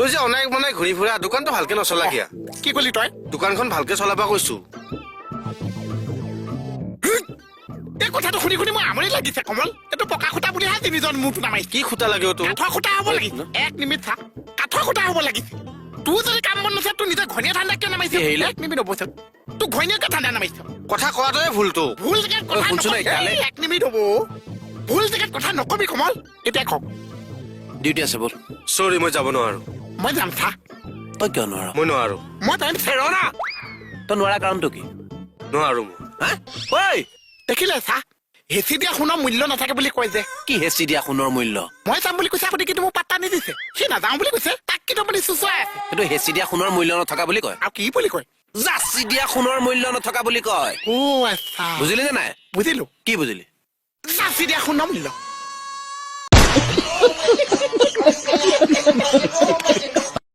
তই যে অনাই বনাই ঘূৰি ফুৰা দোকানটো ভালকে নচলা কিয়া কি কলি তই দোকানখন ভালকে চলাবা কৈছো এই কথাটো শুনি শুনি মই আমনি লাগিছে কমল এইটো পকা খুটা বুলিহে তিনিজন মূৰটো নামাইছে কি খুটা লাগে তোৰ কাঠৰ খুটা হ'ব লাগিছে এক নিমিট চা কাঠৰ খুটা হ'ব লাগিছে তোৰ যদি কাম বন নাছে তোৰ নিজৰ ঘনীয়া ঠাণ্ডা কিয় নামাইছে এক নিমিট অৱশ্যে তোৰ ঘনীয়াকে ঠাণ্ডা নামাইছ কথা কোৱাটোৱে ভুলটো ভুল জেগাত কথা শুনছোন নকবি এক নিমিট হ'ব ভুল জেগাত কথা নকবি কমল এতিয়া কওক ডিউটি আছে বল সৰি মই যাব নোৱাৰো মই যাম চা তই কিয় নোৱাৰো মই নোৱাৰো মই টাইম চেৰ না তই নোৱাৰা কাৰণটো কি নোৱাৰো মই হা ঐ দেখিলে চা হেঁচি দিয়া সোণৰ মূল্য নাথাকে বুলি কয় যে কি হেঁচি দিয়া সোণৰ মূল্য মই যাম বুলি কৈছে আপুনি কিন্তু মোক পাত্তা নিদিছে সি নাযাওঁ বুলি কৈছে তাক কিন্তু আপুনি চুচুৱাই আছে সেইটো হেঁচি দিয়া সোণৰ মূল্য নথকা বুলি কয় আৰু কি বুলি কয় যাচি দিয়া সোণৰ মূল্য নথকা বুলি কয় অ' আচ্ছা বুজিলি নে নাই বুজিলো কি বুজিলি যাচি দিয়া সোণৰ মূল্য